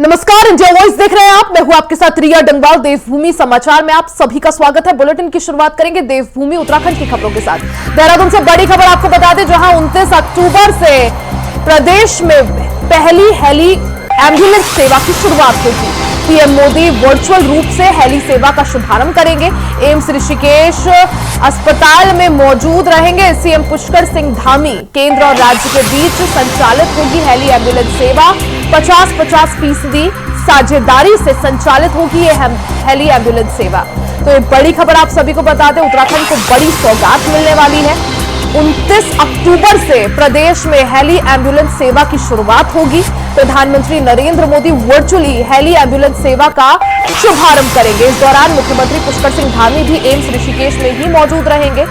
नमस्कार, India voice देख रहे हैं आप। मैं हूं आपके साथ रिया डंगवाल। देवभूमि समाचार में आप सभी का स्वागत है। बुलेटिन की शुरुआत करेंगे देवभूमि उत्तराखंड की खबरों के साथ। देहरादून से बड़ी खबर आपको बता दें, जहां 29 अक्टूबर से प्रदेश में पहली हेली एम्बुलेंस सेवा की शुरुआत होगी। पीएम मोदी वर्चुअल रूप से हेली सेवा का शुभारंभ करेंगे। एम्स ऋषिकेश अस्पताल में मौजूद रहेंगे सीएम पुष्कर सिंह धामी। केंद्र और राज्य के बीच संचालित होगी हेली एम्बुलेंस सेवा। 50-50% साझेदारी से संचालित होगी ये हेली एम्बुलेंस सेवा। तो एक बड़ी खबर आप सभी को बता दें, उत्तराखंड को बड़ी सौगात मिलने वाली है। 29 अक्टूबर से प्रदेश में हेली एम्बुलेंस सेवा की शुरुआत होगी। प्रधानमंत्री Narendra Modi virtually heli ambulance सेवा का शुभारंभ करेंगे। इस दौरान मुख्यमंत्री पुष्कर सिंह धामी भी एम्स ऋषिकेश में ही मौजूद रहेंगे।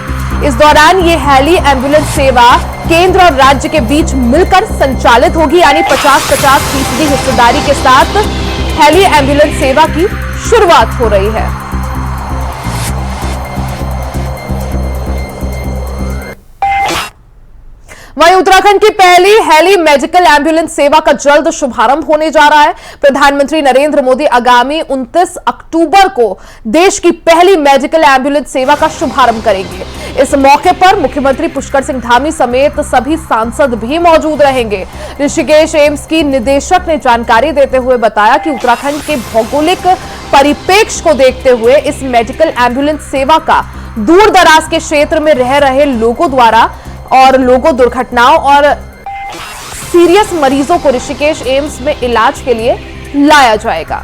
इस दौरान ये हेली एम्बुलेंस सेवा केंद्र और राज्य के बीच मिलकर संचालित होगी, यानी 50-50% हिस्सेदारी के साथ हेली एम्बुलेंस सेवा की शुरुआत हो रही है। वहीं उत्तराखंड की पहली हेली मेडिकल एम्बुलेंस सेवा का जल्द शुभारंभ होने जा रहा है। प्रधानमंत्री नरेंद्र मोदी आगामी 29 अक्टूबर को देश की पहली मेडिकल एम्बुलेंस सेवा का शुभारंभ करेंगे। इस मौके पर मुख्यमंत्री पुष्कर सिंह धामी समेत सभी सांसद भी मौजूद रहेंगे। ऋषिकेश एम्स की निदेशक ने जानकारी देते हुए बताया कि उत्तराखंड के भौगोलिक परिप्रेक्ष्य को देखते हुए इस मेडिकल एम्बुलेंस सेवा का दूर दराज के क्षेत्र में रह रहे लोगों दुर्घटनाओं और सीरियस मरीजों को ऋषिकेश एम्स में इलाज के लिए लाया जाएगा।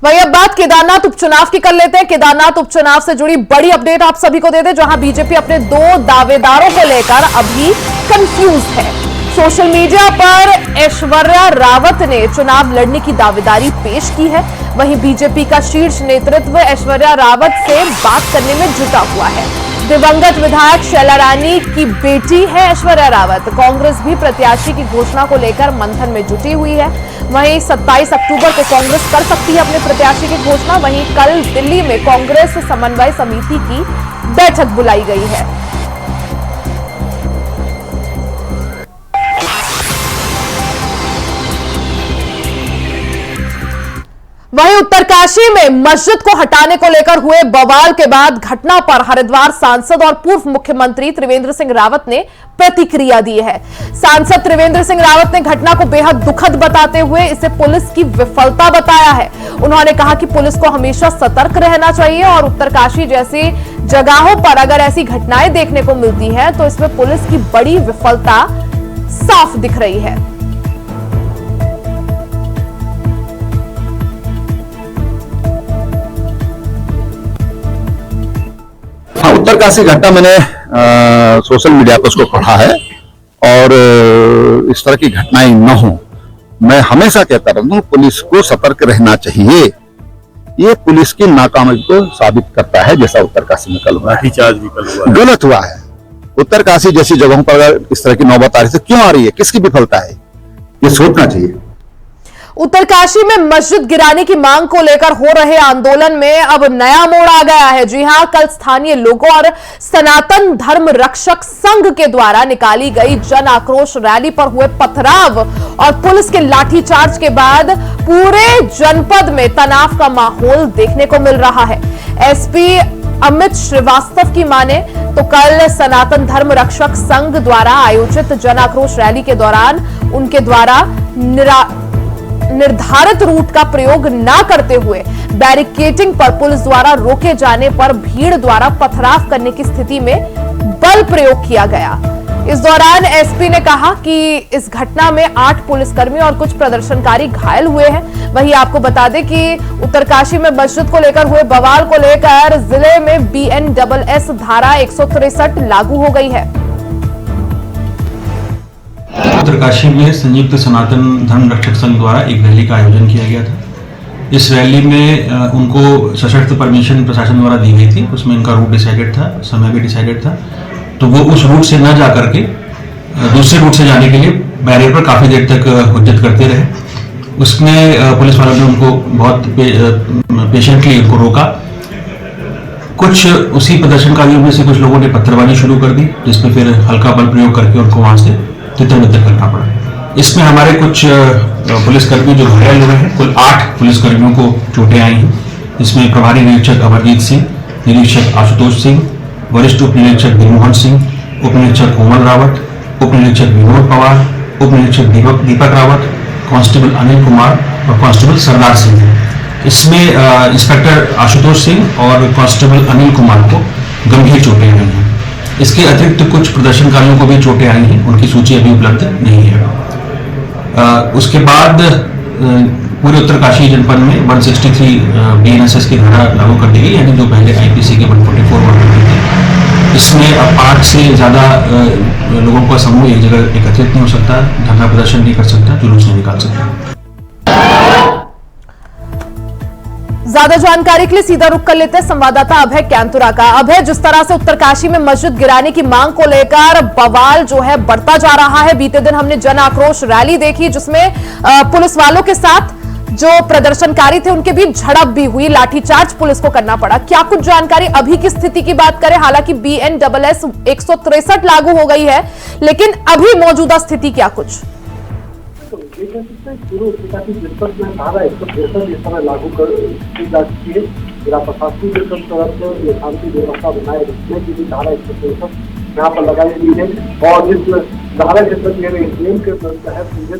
वही अब बात केदारनाथ उपचुनाव की कर लेते हैं। केदारनाथ उपचुनाव से जुड़ी बड़ी अपडेट आप सभी को दे दें, जहां बीजेपी अपने 2 दावेदारों को लेकर अभी कंफ्यूज है। सोशल मीडिया पर ऐश्वर्या रावत ने चुनाव लड़ने की दावेदारी पेश की है। वहीं बीजेपी का शीर्ष नेतृत्व ऐश्वर्या रावत से बात करने में जुटा हुआ है। दिवंगत विधायक शैला रानी की बेटी है ऐश्वर्या रावत। कांग्रेस भी प्रत्याशी की घोषणा को लेकर मंथन में जुटी हुई है। वहीं 27 अक्टूबर को कांग्रेस कर सकती है अपने प्रत्याशी की घोषणा। वहीं कल दिल्ली में कांग्रेस समन्वय समिति की बैठक बुलाई गई है। वहीं उत्तरकाशी में मस्जिद को हटाने को लेकर हुए बवाल के बाद घटना पर हरिद्वार सांसद और पूर्व मुख्यमंत्री त्रिवेंद्र सिंह रावत ने प्रतिक्रिया दी है। सांसद त्रिवेंद्र सिंह रावत ने घटना को बेहद दुखद बताते हुए इसे पुलिस की विफलता बताया है। उन्होंने कहा कि पुलिस को हमेशा सतर्क रहना चाहिए और उत्तरकाशी जैसी जगहों पर अगर ऐसी घटनाएं देखने को मिलती हैं तो इसमें पुलिस की बड़ी विफलता साफ दिख रही है। उत्तरकाशी घटना मैंने सोशल मीडिया पर उसको पढ़ा है और इस तरह की घटनाएं न हो, मैं हमेशा कहता रहता हूं पुलिस को सतर्क रहना चाहिए। ये पुलिस की नाकामी को साबित करता है, जैसा उत्तरकाशी में कल हुआ, लाठीचार्ज भी कल हुआ, गलत हुआ है। उत्तरकाशी जैसी जगहों पर अगर इस तरह की नौबत आ रही है तो क्यों आ रही है, किसकी विफलता है, ये सोचना चाहिए। उत्तरकाशी में मस्जिद गिराने की मांग को लेकर हो रहे आंदोलन में अब नया मोड़ आ गया है। जी हां, कल स्थानीय लोगों और सनातन धर्म रक्षक संघ के द्वारा निकाली गई जन आक्रोश रैली पर हुए पथराव और पुलिस के लाठीचार्ज के बाद पूरे जनपद में तनाव का माहौल देखने को मिल रहा है। एसपी अमित श्रीवास्तव की माने तो कल सनातन धर्म रक्षक संघ द्वारा आयोजित जन आक्रोश रैली के दौरान उनके द्वारा निर्धारित रूट का प्रयोग न करते हुए बैरिकेडिंग पर पुलिस द्वारा रोके जाने पर भीड़ द्वारा पथराव करने की स्थिति में बल प्रयोग किया गया। इस दौरान एसपी ने कहा कि इस घटना में 8 पुलिसकर्मी और कुछ प्रदर्शनकारी घायल हुए हैं। वहीं आपको बता दें कि उत्तरकाशी में मस्जिद को लेकर हुए बवाल को लेकर जिले में BNSS धारा 163 लागू हो गई है। उत्तरकाशी में संयुक्त सनातन धर्म रक्षक संघ द्वारा एक रैली का आयोजन किया गया था। इस रैली में उनको सशर्त परमिशन प्रशासन द्वारा दी गई थी। उसमें इनका रूट डिसाइडेड था, समय भी डिसाइडेड था, तो वो उस रूट से न जा करके दूसरे रूट से जाने के लिए बैरियर पर काफ़ी देर तक हुज्जत करते रहे। उसमें पुलिस वालों ने उनको बहुत पेशेंटली उनको रोका कुछ उसी प्रदर्शनकारियों में से कुछ लोगों ने पत्थरबाजी शुरू कर दी, जिसमें फिर हल्का बल प्रयोग करके उनको वहां से तितर-बितर करना पड़ा। इसमें हमारे कुछ पुलिसकर्मी जो घायल हुए हैं, कुल 8 पुलिसकर्मियों को चोटें आई हैं। इसमें प्रभारी निरीक्षक अमरजीत सिंह, निरीक्षक आशुतोष सिंह, वरिष्ठ उप निरीक्षक दिलमोहन सिंह, उप निरीक्षक कोमल रावत, उप निरीक्षक विनोद पवार, उप निरीक्षक दीपक रावत, कांस्टेबल अनिल कुमार और कांस्टेबल सरदार सिंह हैं। इसमें इंस्पेक्टर आशुतोष सिंह और कांस्टेबल अनिल कुमार को गंभीर चोटें आई हैं। इसके अतिरिक्त कुछ प्रदर्शनकारियों को भी चोटें आई हैं, उनकी सूची अभी उपलब्ध नहीं है। उसके बाद पूरे उत्तरकाशी जनपद में 163 BNSS की धारा लागू कर दी गई, यानी जो पहले IPC के 144 हुआ करते थे। इसमें अब 8 से ज्यादा लोगों का समूह एक जगह एकत्रित नहीं हो सकता, धरना प्रदर्शन नहीं कर सकता, जुलूस नहीं निकाल सकता। ज्यादा जानकारी के लिए सीधा रुख कर लेते हैं संवाददाता अभय कैंतुरा का। अभय, जिस तरह से उत्तरकाशी में मस्जिद गिराने की मांग को लेकर बवाल जो है बढ़ता जा रहा है, बीते दिन हमने जन आक्रोश रैली देखी जिसमें पुलिस वालों के साथ जो प्रदर्शनकारी थे उनके बीच झड़प भी हुई, लाठीचार्ज पुलिस को करना पड़ा। क्या कुछ जानकारी अभी की स्थिति की बात करें? हालांकि BNSS 163 लागू हो गई है, लेकिन अभी मौजूदा स्थिति क्या कुछ? पूर्व उत्तरकाशी जनपद में धारा 163 इस समय लागू कर की जा चुकी है। जिला प्रशासन की तरफ से शांति व्यवस्था बनाए रखने की भी धारा 163 यहाँ पर लगाई गई है। और इस धारा के नियम के तहत सीधे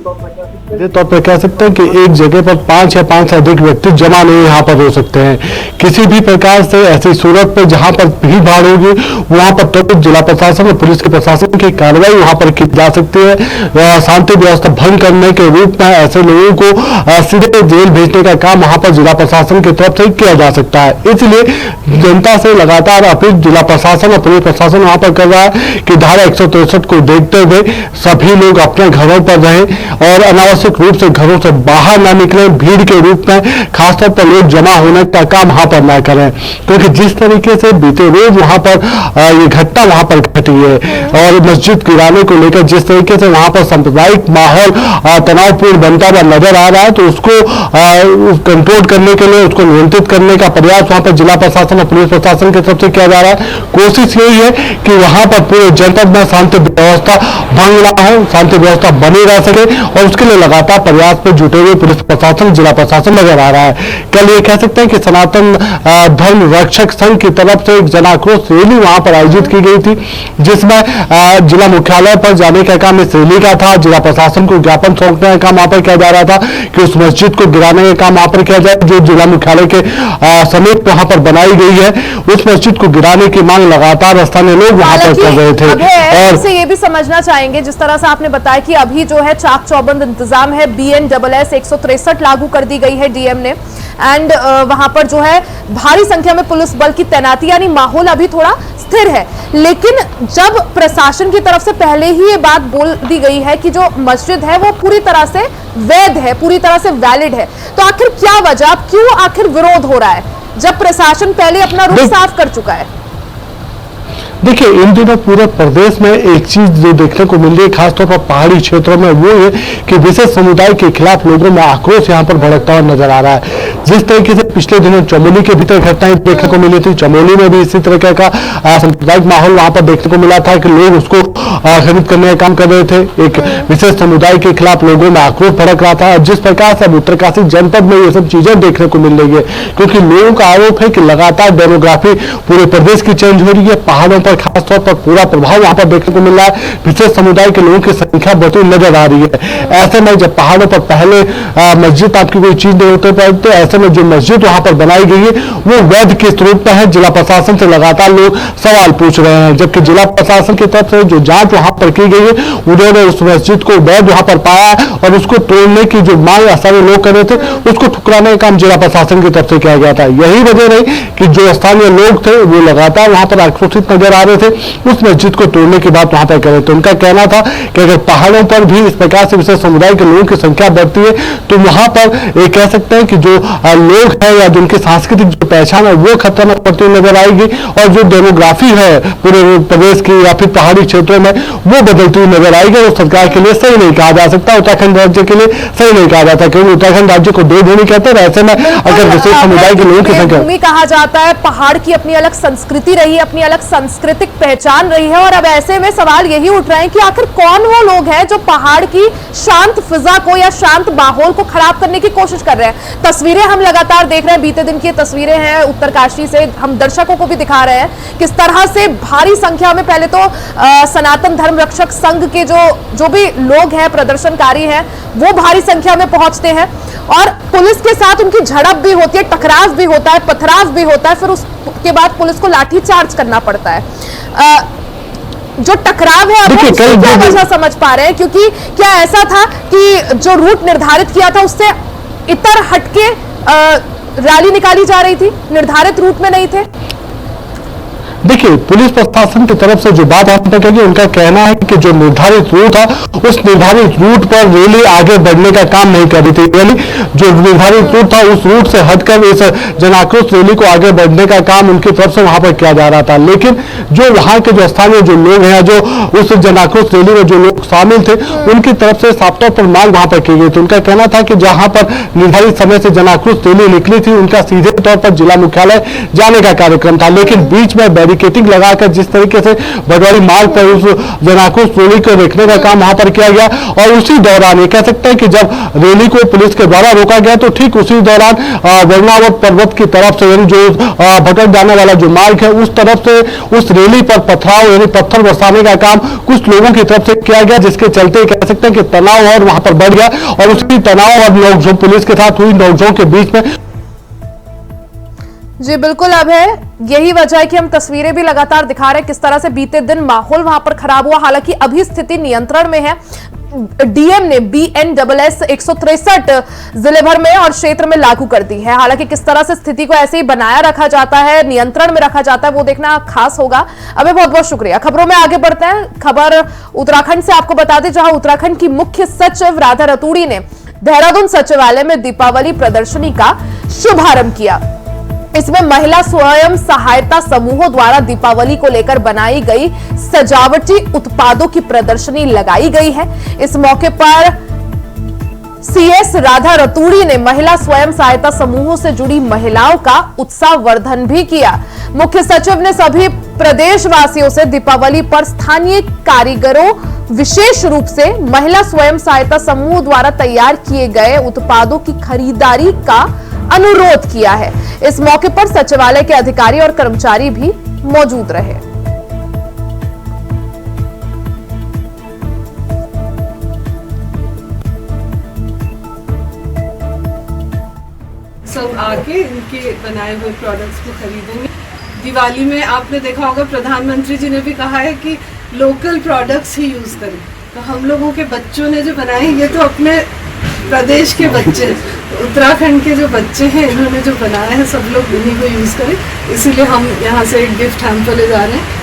तौर पर कह सकते हैं कि एक जगह पर 5 या 5 से अधिक व्यक्ति जमा नहीं यहाँ पर हो सकते हैं। किसी भी प्रकार से ऐसी सूरत पर जहाँ पर भीड़ भाड़ होगी वहां पर तुरंत जिला प्रशासन और पुलिस के प्रशासन की कार्रवाई वहां पर की जा सकती है। शांति व्यवस्था भंग करने के रूप में ऐसे लोगों को सीधे जेल भेजने का काम वहां पर जिला प्रशासन की तरफ से किया जा सकता है। इसलिए जनता से लगातार अपील जिला प्रशासन और पुलिस प्रशासन वहां पर कर रहा है कि धारा 163 को देखते हुए सभी लोग अपने घरों पर रहें और अनावश्यक रूप से घरों से बाहर ना निकलें। भीड़ के रूप में खासतौर पर लोग जमा होने का काम वहां पर ना करें, क्योंकि जिस तरीके से बीते रोज वहां पर ये घटना वहां पर घटी है और मस्जिद गिराने को लेकर जिस तरीके से वहां पर सांप्रदायिक माहौल तनावपूर्ण बनता हुआ नजर आ रहा है, तो उसको कंट्रोल करने के लिए, उसको नियंत्रित करने का प्रयास वहां पर जिला प्रशासन और पुलिस प्रशासन की तरफ से किया जा रहा है। कोशिश यही है कि वहां पर पूरे जनपद में शांति व्यवस्था भंग ना हो, शांति व्यवस्था बनी रह सके और उसके लिए लगातार प्रयास में जुटे हुए पुलिस प्रशासन, जिला प्रशासन नजर आ रहा है। कल ये कह सकते हैं कि सनातन धर्म रक्षक संघ की तरफ से एक जन आक्रोश रैली वहां पर आयोजित की गई थी, जिसमें जिला मुख्यालय पर जाने का काम इस रैली का था। जिला प्रशासन को ज्ञापन सौंपने का काम वहां पर किया जा रहा था कि उस मस्जिद को गिराने का काम वहां पर किया जाए जो जिला मुख्यालय के समीप वहां पर बनाई गई है। उस मस्जिद को गिराने की मांग लगातार स्थानीय लोग वहां पर कर रहे थे। और से ये भी समझना चाहेंगे, जिस तरह से आपने बताया कि अभी जो है चाक चौबंद इंतजाम है, BNSS 163 लागू कर दी गई है DM ने, एंड वहां पर जो है भारी संख्या में पुलिस बल की तैनाती, यानी माहौल अभी थोड़ा स्थिर है। लेकिन जब प्रशासन की तरफ से पहले ही ये बात बोल दी गई है कि जो मस्जिद है वो पूरी तरह से वैध है, पूरी तरह से वैलिड है, तो आखिर क्या वजह, क्यों आखिर विरोध हो रहा है जब प्रशासन पहले अपना रुख साफ कर चुका है? देखिए, इन दिनों पूरे प्रदेश में एक चीज जो देखने को मिल रही है, खासतौर पर पहाड़ी क्षेत्रों में, वो है कि विशेष समुदाय के खिलाफ लोगों में आक्रोश यहाँ पर भड़कता हुआ नजर आ रहा है। जिस तरीके से पिछले दिनों चमोली के भीतर घटनाएं देखने को मिली थी, चमोली में भी इसी तरह का सांप्रदायिक माहौल वहां पर देखने को मिला था कि लोग उसको खरीद करने का काम कर रहे थे। एक विशेष समुदाय के खिलाफ लोगों में आक्रोश भड़क रहा था। जिस प्रकार से अब उत्तरकाशी जनपद में ये सब चीजें देखने को मिल रही है, क्योंकि लोगों का आरोप है कि लगातार डेमोग्राफी पूरे प्रदेश की चेंज हो रही है। पहाड़ों पर खासतौर पर पूरा प्रभाव वहां पर देखने को मिल रहा है। विशेष समुदाय के लोगों की संख्या बढ़ती नजर आ रही है। ऐसे में जब पहाड़ों पर पहले मस्जिद आपकी कोई चीज नहीं होते पड़ते, ऐसे में जो मस्जिद वहां पर बनाई गई है वो वैध किस रूप में है, जिला प्रशासन से लगातार लोग सवाल पूछ रहे हैं। जबकि जिला प्रशासन की तरफ से जो जांच वहां पर की गई है, उन्होंने उस मस्जिद को वैध वहां पर पाया और उसको तोड़ने की जो मांग सारे लोग कर रहे थे, उसको ठुकराने का काम जिला प्रशासन की तरफ से किया गया था। यही वजह रही कि जो स्थानीय लोग थे वो लगातार वहां पर आक्रोशित नजर आ रहे थे, उस मस्जिद को तोड़ने की बात वहां पर कर रहे थे। उनका कहना था कि अगर पहाड़ों पर भी इस प्रकार से विशेष समुदाय के लोगों की संख्या बढ़ती है तो वहां पर ये कह सकते हैं कि जो लोग हैं या जिनकी सांस्कृतिक जो पहचान है वो खतरा में पड़ती हुई नजर आएगी और जो टोपोग्राफी है पूरे प्रदेश की या फिर पहाड़ी क्षेत्रों में, वो बदलती हुई नजर आएगी और सरकार के लिए सही नहीं कहा जा सकता, उत्तराखंड राज्य के लिए सही नहीं कहा जाता, क्योंकि उत्तराखंड राज्य को दो भूमि कहते हैं। ऐसे में अगर विशेष समुदाय के लोगों की संख्या भूमि कहा जाता है, पहाड़ की अपनी अलग संस्कृति रही है, अपनी अलग सांस्कृतिक पहचान रही है, और अब ऐसे में सवाल यही उठ रहे हैं कि आखिर कौन वो लोग हैं जो पहाड़ की शांत फिजा को या शांत माहौल को खराब करने की कोशिश कर रहे हैं। तस्वीरें हम लगातार देख रहे हैं, बीते दिन की तस्वीरें हैं उत्तरकाशी से, हम दर्शकों को भी दिखा रहे हैं किस तरह से भारी संख्या में पहले तो सनातन धर्म रक्षक संघ के जो भी लोग हैं, प्रदर्शनकारी हैं, वो भारी संख्या में पहुंचते हैं और पुलिस के साथ उनकी झड़प भी होती है, टकराव भी होता है, पथराव भी होता है, फिर उसके बाद पुलिस को लाठी चार्ज करना पड़ता है। जो टकराव है अब उसकी क्या वजह समझ पा रहे हैं, क्योंकि क्या ऐसा था कि जो रूट निर्धारित किया था उससे इतर हटके रैली निकाली जा रही थी, निर्धारित रूट में नहीं थे? देखिए, पुलिस प्रशासन की तरफ से जो बात आपने कही, उनका कहना है कि जो निर्धारित रूट था उस निर्धारित रूट पर रैली आगे बढ़ने का काम नहीं कर रही थी, यानी जो निर्धारित रूट था उस रूट से हटकर इस जन आक्रोश रैली को आगे बढ़ने का काम उनकी तरफ से वहां पर किया जा रहा था। लेकिन जो वहां के जो स्थानीय जो लोग हैं, जो उस जन आक्रोश रैली में जो लोग शामिल थे, उनकी तरफ से साफ तौर पर मांग वहां पर की गई थी। उनका कहना था कि जहां पर निर्धारित समय से जन आक्रोश रैली निकली थी, उनका सीधे तौर पर जिला मुख्यालय जाने का कार्यक्रम था, लेकिन बीच में बैरिकेटिंग लगाकर जिस तरीके से भटवाड़ी मार्ग पर उस जन आक्रोश रैली को देखने का काम वहां पर किया गया, और उसी दौरान ये कह सकते हैं कि जब रैली को पुलिस के द्वारा रोका गया तो ठीक उसी दौरान वर्णावत पर्वत की तरफ से, यानी जो भटक जाने वाला जो मार्ग है उस तरफ से उस रैली पर पथराव यानी पत्थर बरसाने का काम कुछ लोगों की तरफ से किया गया, जिसके चलते कह सकते हैं कि तनाव और वहां पर बढ़ गया, और उसी तनाव और नोकझोंक पुलिस के साथ हुई नोकझोंक के बीच में। जी बिल्कुल, अब है यही वजह है कि हम तस्वीरें भी लगातार दिखा रहे हैं किस तरह से बीते दिन माहौल वहां पर खराब हुआ। हालांकि अभी स्थिति नियंत्रण में है। डीएम ने BNSS 163 जिले भर में और क्षेत्र में लागू कर दी है। हालांकि किस तरह से स्थिति को ऐसे ही बनाया रखा जाता है, नियंत्रण में रखा जाता है, वो देखना खास होगा। अबे बहुत बहुत शुक्रिया। खबरों में आगे बढ़ते हैं। खबर उत्तराखंड से आपको बता दें, जहां उत्तराखंड की मुख्य सचिव राधा रतूड़ी ने देहरादून सचिवालय में दीपावली प्रदर्शनी का शुभारंभ किया। इसमें महिला स्वयं सहायता समूहों द्वारा दीपावली को लेकर बनाई गई सजावटी उत्पादों की प्रदर्शनी लगाई गई है। इस मौके पर CS राधा रतूड़ी ने महिला स्वयं सहायता समूहों से जुड़ी महिलाओं का उत्साहवर्धन भी किया। मुख्य सचिव ने सभी प्रदेशवासियों से दीपावली पर स्थानीय कारीगरों, विशेष रूप से महिला स्वयं सहायता समूह द्वारा तैयार किए गए उत्पादों की खरीदारी का अनुरोध किया है। इस मौके पर सचिवालय के अधिकारी और कर्मचारी भी मौजूद रहे। सब आके इनके बनाए हुए प्रोडक्ट्स को खरीदेंगे। दिवाली में आपने देखा होगा प्रधानमंत्री जी ने भी कहा है कि लोकल प्रोडक्ट्स ही यूज करें, तो हम लोगों के बच्चों ने जो बनाए, ये तो अपने प्रदेश के बच्चे, उत्तराखंड के जो बच्चे हैं, इन्होंने जो बनाया है, सब लोग इन्हीं को यूज करें। इसीलिए हम यहाँ से एक गिफ्ट हैम्पर ले जा रहे हैं।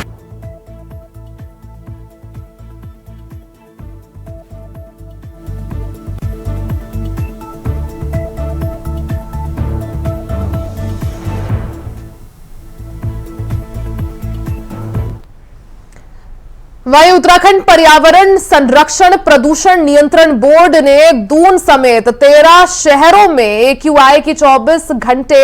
वहीं उत्तराखंड पर्यावरण संरक्षण प्रदूषण नियंत्रण बोर्ड ने दून समेत 13 शहरों में AQI की 24 घंटे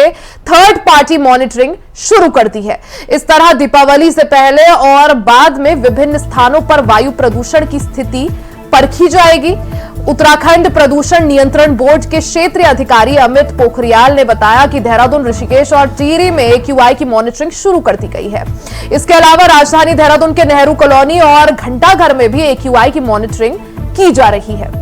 थर्ड पार्टी मॉनिटरिंग शुरू कर दी है। इस तरह दीपावली से पहले और बाद में विभिन्न स्थानों पर वायु प्रदूषण की स्थिति परखी जाएगी। उत्तराखंड प्रदूषण नियंत्रण बोर्ड के क्षेत्रीय अधिकारी अमित पोखरियाल ने बताया कि देहरादून, ऋषिकेश और टिहरी में AQI की मॉनिटरिंग शुरू कर दी गई है। इसके अलावा राजधानी देहरादून के नेहरू कॉलोनी और घंटाघर में भी AQI की मॉनिटरिंग की जा रही है।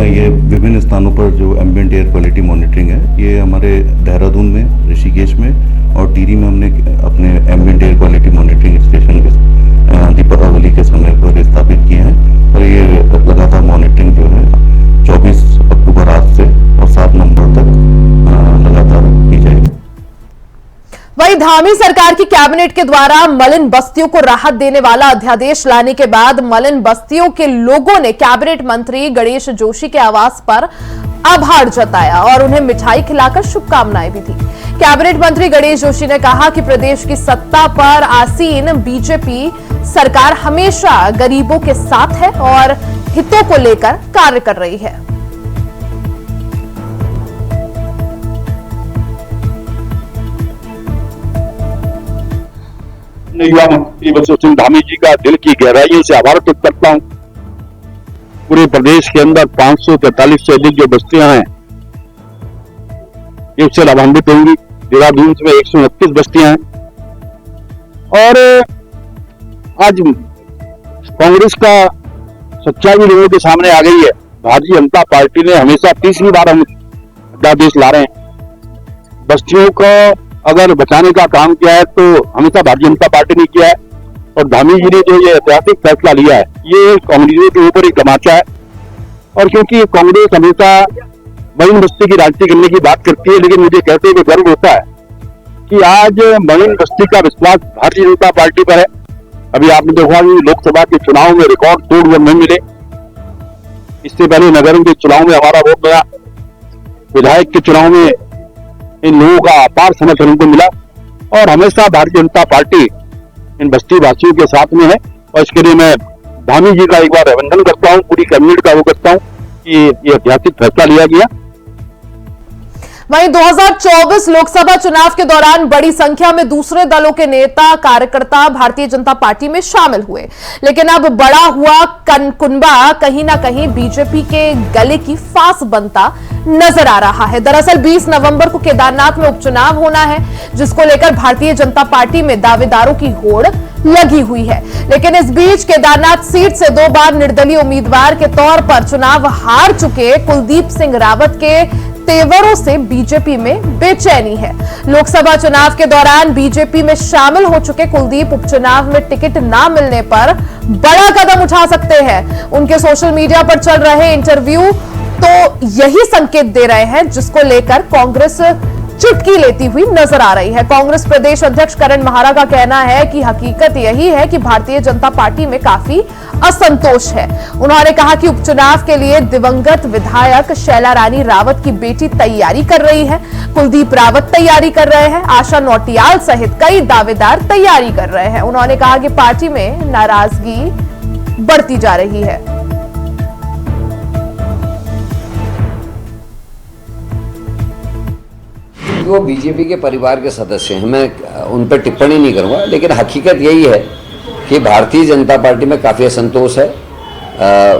ये विभिन्न स्थानों पर जो एम्बिएंट एयर क्वालिटी मॉनिटरिंग है, ये हमारे देहरादून में, ऋषिकेश में और टिहरी में हमने अपने ambient air quality monitoring station Deepavali के समय पर स्थापित किए हैं। और ये लगातार मॉनिटरिंग जो है 24 अक्टूबर आज से और 7 नवंबर तक लगातार की जाएगी। वही धामी सरकार की कैबिनेट के द्वारा मलिन बस्तियों को राहत देने वाला अध्यादेश लाने के बाद मलिन बस्तियों के लोगों ने कैबिनेट मंत्री गणेश जोशी के आवास पर आभार जताया और उन्हें मिठाई खिलाकर शुभकामनाएं भी दी। कैबिनेट मंत्री गणेश जोशी ने कहा कि प्रदेश की सत्ता पर आसीन बीजेपी सरकार हमेशा गरीबों के साथ है और हितों को लेकर कार्य कर रही है। युवा मंत्री बसंत सिंह धामी जी का दिल की गहराइयों से आभार व्यक्त करता हूं। पूरे प्रदेश के अंदर 543 से अधिक जो बस्तियां हैं ये उससे लाभान्वित होंगी। देहरादून में 129 बस्तियां हैं और आज कांग्रेस का सच्चाई भी लोगों के सामने आ गई है। भारतीय जनता पार्टी ने हमेशा तीसरी बार हम अध्यादेश ला रहे हैं। बस्तियों को अगर बचाने का काम किया है तो हमेशा भारतीय जनता पार्टी ने किया है और धामी जी ने जो ये ऐतिहासिक फैसला लिया है ये कांग्रेस के ऊपर एक तमाचा है। और क्योंकि कांग्रेस हमेशा मलिन बस्ती की राजनीति करने की बात करती है, लेकिन मुझे कहते हुए गर्व होता है कि आज मलिन बस्ती का विश्वास भारतीय जनता पार्टी पर है। अभी आपने देखा कि लोकसभा के चुनाव में रिकॉर्ड तोड़ वोट नहीं मिले। इससे पहले नगर के चुनाव में हमारा वोट गया, विधायक के चुनाव में इन लोगों का अपार समर्थन उनको मिला और हमेशा भारतीय जनता पार्टी इन बस्ती वासियों के साथ में है। और इसके लिए मैं धामी जी का एक बार अभिनंदन करता हूं, पूरी कैबिनेट का वो करता हूं कि ये ऐतिहासिक फैसला लिया गया। वहीं 2024 लोकसभा चुनाव के दौरान बड़ी संख्या में दूसरे दलों के नेता कार्यकर्ता भारतीय जनता पार्टी में शामिल हुए, लेकिन अब बड़ा हुआ कनकुनबा कहीं ना कहीं बीजेपी के गले की फांस बनता नजर आ रहा है। दरअसल 20 नवंबर को केदारनाथ में उपचुनाव होना है, जिसको लेकर भारतीय जनता पार्टी में दावेदारों की होड़ लगी हुई है। लेकिन इस बीच केदारनाथ सीट से 2 बार निर्दलीय उम्मीदवार के तौर पर चुनाव हार चुके कुलदीप सिंह रावत के तेवरों से बीजेपी में बेचैनी है। लोकसभा चुनाव के दौरान बीजेपी में शामिल हो चुके कुलदीप उपचुनाव में टिकट ना मिलने पर बड़ा कदम उठा सकते हैं। उनके सोशल मीडिया पर चल रहे इंटरव्यू तो यही संकेत दे रहे हैं, जिसको लेकर कांग्रेस चुटकी लेती हुई नजर आ रही है। कांग्रेस प्रदेश अध्यक्ष करण महारा का कहना है कि हकीकत यही है कि भारतीय जनता पार्टी में काफी असंतोष है। उन्होंने कहा कि उपचुनाव के लिए दिवंगत विधायक शैला रानी रावत की बेटी तैयारी कर रही है, कुलदीप रावत तैयारी कर रहे हैं, आशा नौटियाल सहित कई दावेदार तैयारी कर रहे हैं। उन्होंने कहा कि पार्टी में नाराजगी बढ़ती जा रही है। वो बीजेपी के परिवार के सदस्य हैं, मैं उन पर टिप्पणी नहीं करूंगा, लेकिन हकीकत यही है कि भारतीय जनता पार्टी में काफ़ी असंतोष है।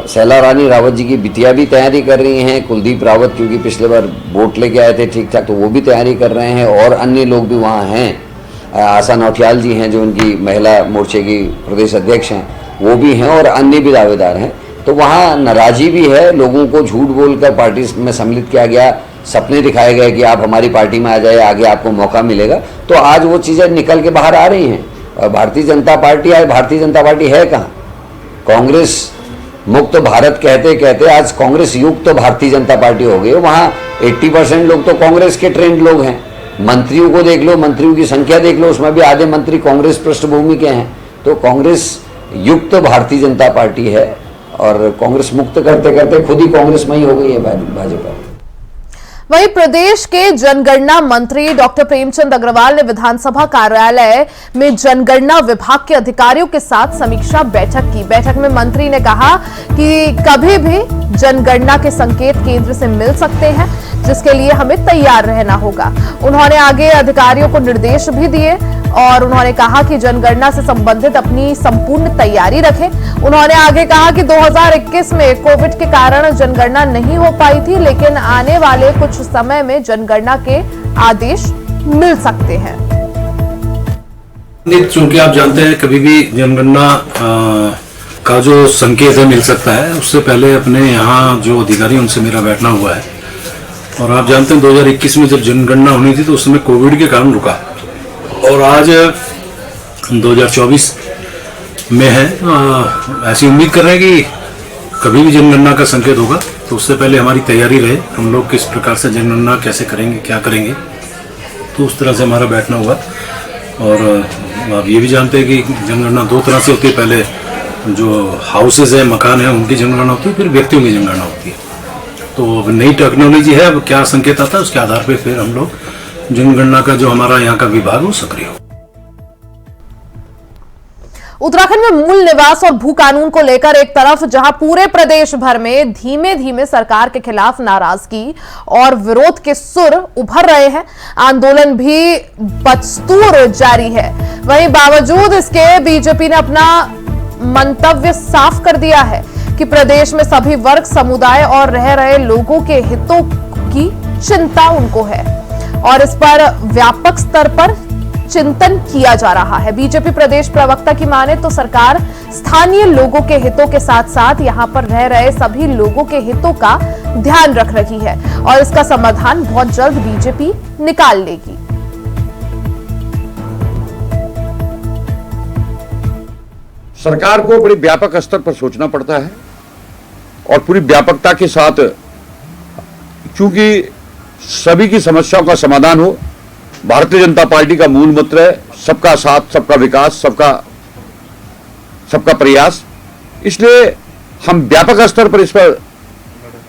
शैला रानी रावत जी की बिटिया भी तैयारी कर रही हैं, कुलदीप रावत क्योंकि पिछले बार वोट लेके आए थे ठीक ठाक, तो वो भी तैयारी कर रहे हैं और अन्य लोग भी वहाँ हैं। आशा नौटियाल जी हैं जो उनकी महिला मोर्चे की प्रदेश अध्यक्ष हैं, वो भी हैं और अन्य भी दावेदार हैं। तो वहाँ नाराजी भी है, लोगों को झूठ बोलकर पार्टी में सम्मिलित किया गया, सपने दिखाए गए कि आप हमारी पार्टी में आ जाए, आगे आपको मौका मिलेगा। तो आज वो चीज़ें निकल के बाहर आ रही हैं। और भारतीय जनता पार्टी आज भारतीय जनता पार्टी है कहाँ? कांग्रेस मुक्त भारत कहते कहते आज कांग्रेस युक्त भारतीय जनता पार्टी हो गई है। वहाँ 80% लोग तो कांग्रेस के ट्रेंड लोग हैं। मंत्रियों को देख लो, मंत्रियों की संख्या देख लो, उसमें भी आधे मंत्री कांग्रेस पृष्ठभूमि के हैं। तो कांग्रेस युक्त भारतीय जनता पार्टी है और कांग्रेस मुक्त करते करते खुद ही कांग्रेस में ही हो गई है भाजपा। वहीं प्रदेश के जनगणना मंत्री डॉक्टर प्रेमचंद अग्रवाल ने विधानसभा कार्यालय में जनगणना विभाग के अधिकारियों के साथ समीक्षा बैठक की। बैठक में मंत्री ने कहा कि कभी भी जनगणना के संकेत केंद्र से मिल सकते हैं, जिसके लिए हमें तैयार रहना होगा। उन्होंने आगे अधिकारियों को निर्देश भी दिए और उन्होंने कहा कि जनगणना से संबंधित अपनी संपूर्ण तैयारी रखें। उन्होंने आगे कहा कि 2021 में कोविड के कारण जनगणना नहीं हो पाई थी, लेकिन आने वाले कुछ समय में जनगणना के आदेश मिल सकते हैं। चूंकि आप जानते हैं कभी भी जनगणना का जो संकेत है मिल सकता है, उससे पहले अपने यहाँ जो अधिकारी उनसे मेरा बैठना हुआ है। और आप जानते हैं 2021 में जब जनगणना होनी थी तो उस समय कोविड के कारण रुका, और आज 2024 में है। ऐसी उम्मीद कर रहे हैं कि कभी भी जनगणना का संकेत होगा तो उससे पहले हमारी तैयारी रहे, हम लोग किस प्रकार से जनगणना कैसे करेंगे, क्या करेंगे, तो उस तरह से हमारा बैठना हुआ। और आप ये भी जानते हैं कि जनगणना दो तरह से होती है, पहले जो हाउसेज है, मकान है, उनकी जनगणना होती है, फिर व्यक्तियों की जनगणना होती है। तो अब नई टेक्नोलॉजी है, अब क्या संकेत आता है उसके आधार पर फिर हम लोग जनगणना का जो हमारा यहाँ का विभाग वो सक्रिय हो। उत्तराखंड में मूल निवास और भू कानून को लेकर एक तरफ जहां पूरे प्रदेश भर में धीमे धीमे सरकार के खिलाफ नाराजगी और विरोध के सुर उभर रहे हैं, आंदोलन भी बदस्तूर जारी है। वहीं बावजूद इसके बीजेपी ने अपना मंतव्य साफ कर दिया है कि प्रदेश में सभी वर्ग, समुदाय और रह रहे लोगों के हितों की चिंता उनको है और इस पर व्यापक स्तर पर चिंतन किया जा रहा है। बीजेपी प्रदेश प्रवक्ता की माने तो सरकार स्थानीय लोगों के हितों के साथ साथ यहां पर रह रहे सभी लोगों के हितों का ध्यान रख रही है और इसका समाधान बहुत जल्द बीजेपी निकाल लेगी। सरकार को बड़ी व्यापक स्तर पर सोचना पड़ता है और पूरी व्यापकता के साथ, क्योंकि सभी की समस्याओं का समाधान हो। भारतीय जनता पार्टी का मूल मंत्र है सबका साथ, सबका विकास, सबका प्रयास। इसलिए हम व्यापक स्तर पर इस पर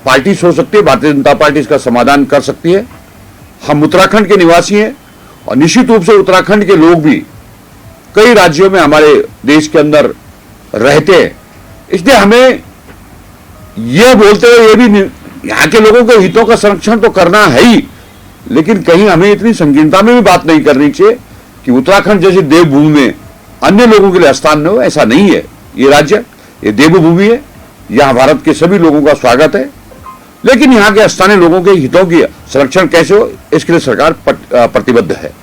पार्टी सोच सकती है, भारतीय जनता पार्टी इसका समाधान कर सकती है। हम उत्तराखंड के निवासी हैं और निश्चित रूप से उत्तराखंड के लोग भी कई राज्यों में हमारे देश के अंदर रहते हैं, इसलिए हमें यह बोलते हुए ये भी यहाँ के लोगों के हितों का संरक्षण तो करना है ही, लेकिन कहीं हमें इतनी संकीर्णता में भी बात नहीं करनी चाहिए कि उत्तराखंड जैसी देवभूमि में अन्य लोगों के लिए स्थान न हो। ऐसा नहीं है। ये राज्य, ये देवभूमि है, यहाँ भारत के सभी लोगों का स्वागत है, लेकिन यहाँ के स्थानीय लोगों के हितों की संरक्षण कैसे हो, इसके लिए सरकार प्रतिबद्ध है।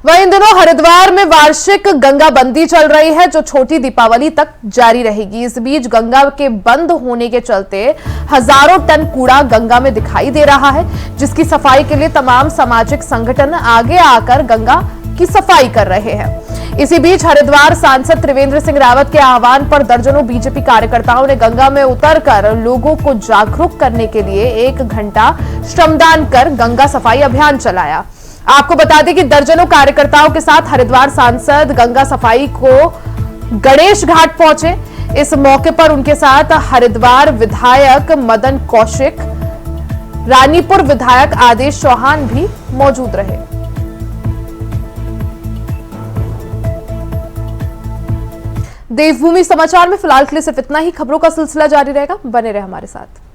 वहीं इन दिनों हरिद्वार में वार्षिक गंगा बंदी चल रही है जो छोटी दीपावली तक जारी रहेगी। इस बीच गंगा के बंद होने के चलते हजारों टन कूड़ा गंगा में दिखाई दे रहा है, जिसकी सफाई के लिए तमाम सामाजिक संगठन आगे आकर गंगा की सफाई कर रहे हैं। इसी बीच हरिद्वार सांसद त्रिवेंद्र सिंह रावत के आह्वान पर दर्जनों बीजेपी कार्यकर्ताओं ने गंगा में उतरकर लोगों को जागरूक करने के लिए 1 घंटा श्रमदान कर गंगा सफाई अभियान चलाया। आपको बता दें कि दर्जनों कार्यकर्ताओं के साथ हरिद्वार सांसद गंगा सफाई को गणेश घाट पहुंचे। इस मौके पर उनके साथ हरिद्वार विधायक मदन कौशिक, रानीपुर विधायक आदेश चौहान भी मौजूद रहे। देवभूमि समाचार में फिलहाल के लिए सिर्फ इतना ही। खबरों का सिलसिला जारी रहेगा, बने रहे हमारे साथ।